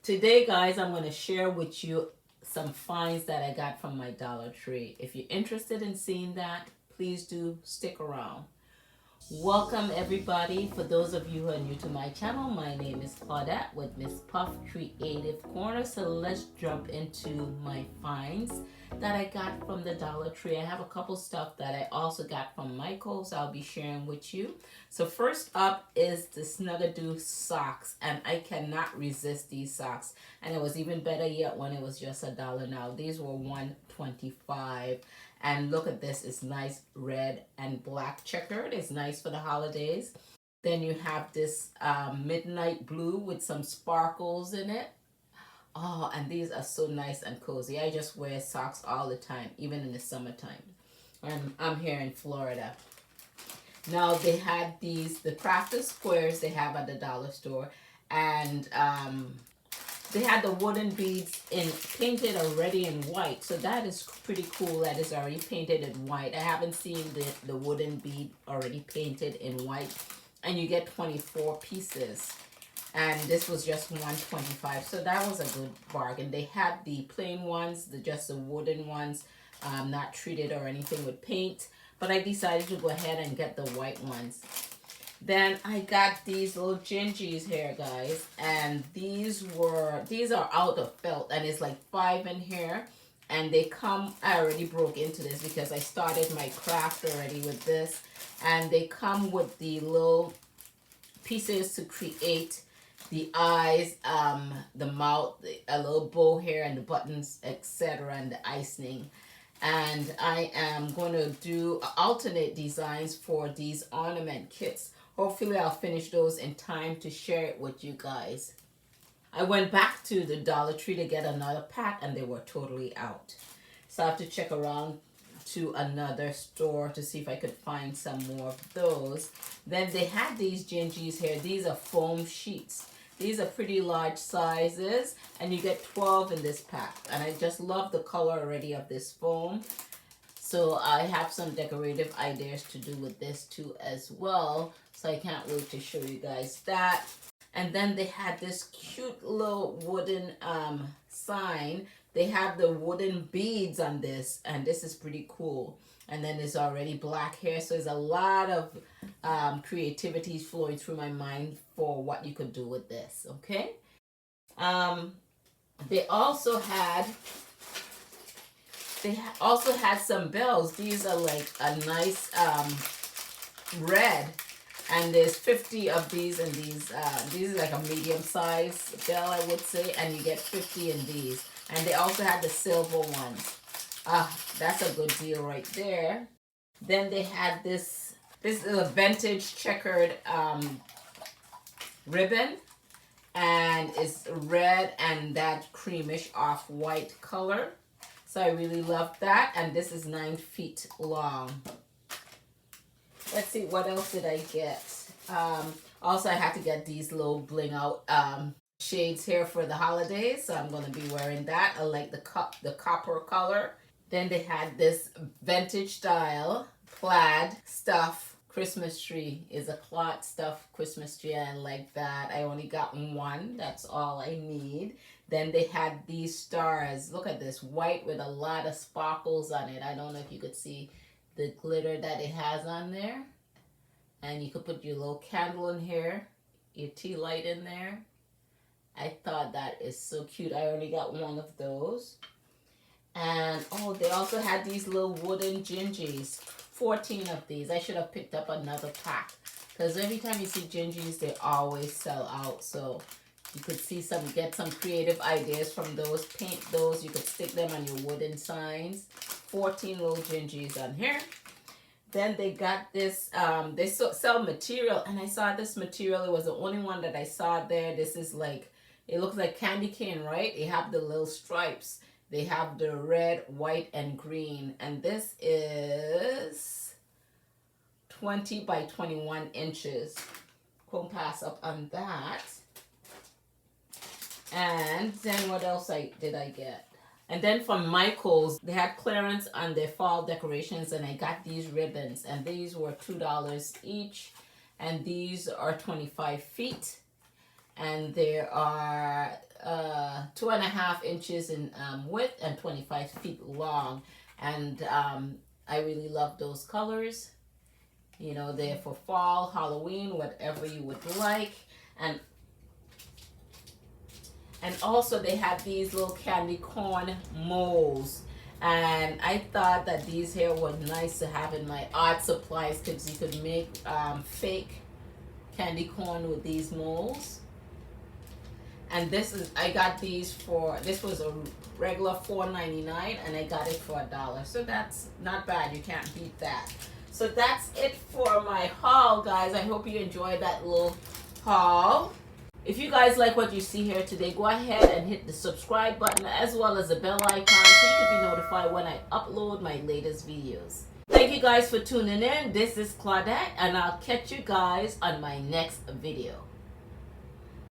Today, guys, I'm going to share with you some finds that I got from my Dollar Tree. If you're interested in seeing that, please do stick around. Welcome everybody. For those of you who are new to my channel, my name is Claudette with Miss Puff Creative Corner. So let's jump into my finds that I got from the Dollar Tree. I have a couple stuff that I also got from Michael's I'll be sharing with you. So first up is the Snuggadoo socks, and I cannot resist these socks. And it was even better yet when it was just $1 now. These were $1.25. And look at this, it's nice red and black checkered. It's nice for the holidays. Then you have this midnight blue with some sparkles in it. Oh, and these are so nice and cozy. I just wear socks all the time, even in the summertime. I'm here in Florida. Now they had these, the crafted squares they have at the dollar store. And they had the wooden beads painted already in white. So that is pretty cool that is already painted in white. I haven't seen the wooden bead already painted in white. And you get 24 pieces. And this was just $1.25. So that was a good bargain. They had the plain ones, just the wooden ones, not treated or anything with paint. But I decided to go ahead and get the white ones. Then I got these little gingies here, guys, and these are out of felt, and it's like 5 in here, and they come, I already broke into this because I started my craft already with this, and they come with the little pieces to create the eyes, the mouth, a little bow here, and the buttons, etc., and the icing. And I am going to do alternate designs for these ornament kits. Hopefully I'll finish those in time to share it with you guys. I went back to the Dollar Tree to get another pack and they were totally out. So I have to check around to another store to see if I could find some more of those. Then they had these gingies here. These are foam sheets. These are pretty large sizes and you get 12 in this pack. And I just love the color already of this foam. So I have some decorative ideas to do with this too as well. So I can't wait to show you guys that. And then they had this cute little wooden sign. They have the wooden beads on this, and this is pretty cool. And then there's already black hair, so there's a lot of creativity flowing through my mind for what you could do with this, okay? They also had some bells. These are like a nice red, and there's 50 of these, and these are like a medium size bell, I would say, and you get 50 in these. And they also had the silver ones. That's a good deal right there. Then they had this is a vintage checkered ribbon, and it's red and that creamish off-white color. So I really love that, and this is 9 feet long. Let's see, what else did I get? Also, I had to get these little bling out shades here for the holidays, so I'm going to be wearing that. I like the copper color. Then they had this vintage style plaid stuff Christmas tree. Is a cloth stuff Christmas tree. I like that. I only got one. That's all I need. Then they had these stars. Look at this, white with a lot of sparkles on it. I don't know if you could see the glitter that it has on there. And you could put your little candle in here, your tea light in there. I thought that is so cute. I only got one of those. And oh, they also had these little wooden gingies. 14 of these. I should have picked up another pack, because every time you see gingies, they always sell out. So you could get some creative ideas from those. Paint those. You could stick them on your wooden signs. 14 little gingies on here. Then they got this, they sell material, and I saw this material. It was the only one that I saw there. This is like, it looks like candy cane, right? They have the little stripes. They have the red, white, and green. And this is 20 by 21 inches. Won't pass up on that. And then what else did I get? And then from Michael's, they had clearance on their fall decorations, and I got these ribbons, and these were $2 each, and these are 25 feet, and there are 2.5 inches in width and 25 feet long. And I really love those colors. You know, they're for fall, Halloween, whatever you would like. And also they have these little candy corn molds. And I thought that these here were nice to have in my art supplies, because you could make fake candy corn with these molds. And I got these this was a regular $4.99 and I got it for $1. So that's not bad. You can't beat that. So that's it for my haul, guys. I hope you enjoyed that little haul. If you guys like what you see here today, go ahead and hit the subscribe button as well as the bell icon so you can be notified when I upload my latest videos. Thank you guys for tuning in. This is Claudette, and I'll catch you guys on my next video.